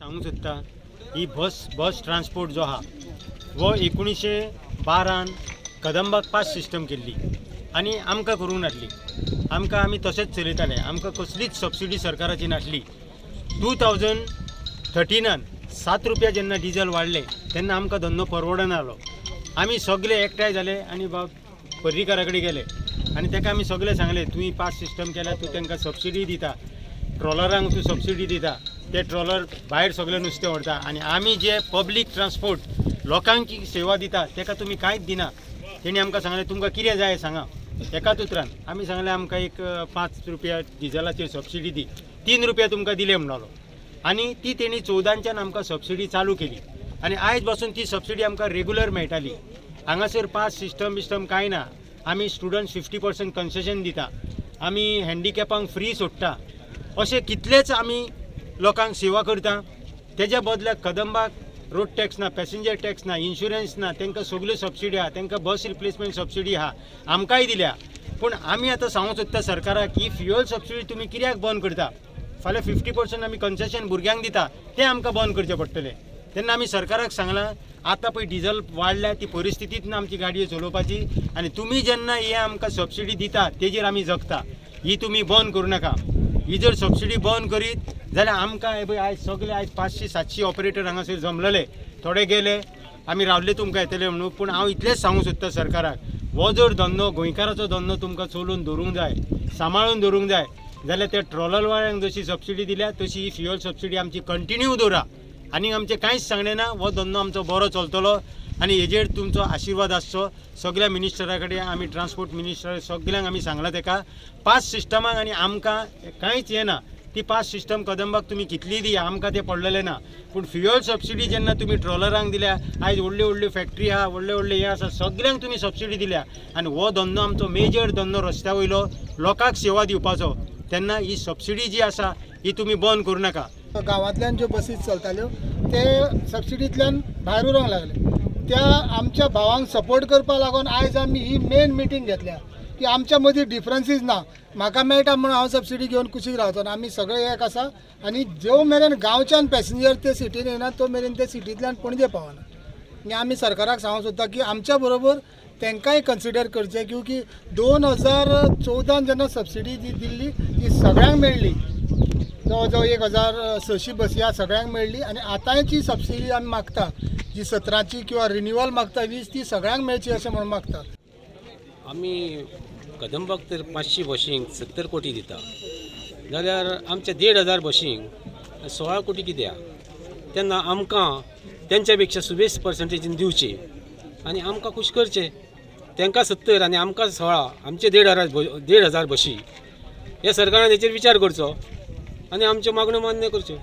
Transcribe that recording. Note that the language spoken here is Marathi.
सांगू सोदता ही बस ट्रान्सपोर्ट जो आहा वो 1912 कदंबाक पास सिस्टम केल्ली आनी आमकां करूंक नासली। आमी तशेंच चलयताले, आमकां कसलीच सबसिडी सरकाराची नासली। 2013 7 रुपया जेन्ना डिझल वाडले तेन्ना आमकां धंदो परवडना जालो। आमी सगळे एकठांय जाले आनी पर्रीकारा कडेन गेले आनी ताका आमी सगळे सांगले तुवें पास सिस्टम केल्या, तूं तांकां सबसिडी दिता, ट्रॉलरांक तूं सबसिडी दिता, ते ट्रॉलर भायर सगळे नुस्तें व्हरता आनी आमी जे पब्लीक ट्रान्सपोर्ट लोकांक सेवा दिता ताका तुमी कांयच दिना। तेणी आमकां सांगलें तुमकां कितें जाय सांगा। एकाच उतरान आमी सांगलें आमकां एक 5 रुपया डिझलाचेर सबसिडी दी। 3 रुपया तुमकां दिले म्हणलो आनी ती तेणी 14च्यान आमकां सबसिडी चालू केली आनी आयज पासून ती सबसिडी आमकां रेगुलर मेळटाली। हांगासर पास सिस्टम कांय ना। आमी स्टुडंट्स 50% कन्सेशन दिता, आमी हँडिकॅपांक फ्री सोडटा, अशें कितलेच आमी लोकांक सेवा करता। तेज्या बदल्याक कदंबाक रोड टॅक्स ना, पॅसेंजर टॅक्स ना, इन्शुरन्स ना, तांकां सगल्यो सबसिडी आहा, तांकां बस रिप्लेसमेंट सबसिडी आहा, आमकांय दिल्या। पूण आमी आतां सांगूं सोदता सरकाराक ही फ्युअल सबसिडी तुमी कित्याक बंद करता? फाल्यां 50% आमी कन्सेशन भुरग्यांक दिता, तें आमकां बंद करचें पडटलें। तेन्ना आमी सरकाराक सांगलां आतां पळय डिझल वाडल्या, ती परिस्थितीच ना आमची गाडयो चलोवपाची आनी तुमी जेन्ना हे आमकां सबसिडी दिता तेजेर आमी जगता, ही तुमी बंद करूं नाका। ही जर सबसिडी बंद करीत जाल्यार आमकां हे पळय आयज सगळे 500-700 ऑपरेटर हांगासर जमलेले, थोडे गेले, आमी रावले तुमकां येतले म्हणून। पूण हांव इतलेंच सांगूं सोदता सरकाराक, हो जर धंदो गोंयकाराचो धंदो तुमकां चलोवन दवरूंक जाय, सांबाळून दवरूंक जाय जाल्यार त्या ट्रॉलरवाल्यांक जशी सबसिडी दिल्या तशी ही फ्युअल सबसिडी आमची कंटिन्यू दवरा। आनी आमचें कांयच सांगलें ना, हो धंदो आमचो बरो चलतलो आनी हेजेर तुमचो आशिर्वाद आसचो। सगळ्या मिनिस्टरा कडेन आमी ट्रान्सपोर्ट मिनिस्टर सगळ्यांक आमी सांगलां ताका पास सिस्टमाक आनी आमकां कांयच हें ना। ती पास सिस्टम कदंबाक तुमी कितली दिया आमकां तें पडलेलें ना, पूण फ्युअल सबसिडी जेन्ना तुमी ट्रॉलरांक दिल्या, आयज व्हडल्यो फॅक्टरी आहा, व्हडले हें आसा, सगळ्यांक तुमी सबसिडी दिल्या आनी हो धंदो आमचो मेजर धंदो रस्त्या वयलो लोकांक सेवा दिवपाचो, तेन्ना ही सबसिडी जी आसा ही तुमी बंद करूं नाका। गांवांतल्यान ज्यो बसीस चलताल्यो ते सबसिडींतल्यान भायर उरोंक लागले। त्या आमच्या भावांक सपोर्ट करपा लागून आयज आमी ही मेन मिटींग घेतल्या की आमच्या मदीं डिफरन्सीस ना, म्हाका मेळटा म्हणून हांव सबसिडी घेवन कुशीक रावचो ना, आमी सगळे एक आसा आनी जो मेरेन गांवच्यान पॅसेंजर ते सिटीन येना तो मेरेन ते सिटींतल्यान पणजे पावना। आनी आमी सरकाराक सांगूंक सोदता की आमच्या बरोबर तांकांय कन्सिडर करचें, क्योंकि 2014 जेन्ना सबसिडी दिल्ली ती सगळ्यांक मेळ्ळी, जवळ जवळ 1600 बसी ह्या सगळ्यांक मेळ्ळी आनी आतांची सबसिडी आमी मागता जी 17ची किंवा रिन्युअल मागता 20 ती सगळ्यांक मेळची अशें म्हणून मागता। आमी कदंबाक तर 500 बशींक 70 कोटी दिता जाल्यार आमच्या 1,500 बशींक 16 कोटी कित्याक? तेन्ना आमकां तेंच्या पेक्षा 20% दिवचे आनी आमकां खूश करचें। तांकां 70 आनी आमकां 16, आमचे 1,500 बशी, हे सरकारान हेचेर विचार करचो आनी आमच्यो मागण्यो मान्य करच्यो।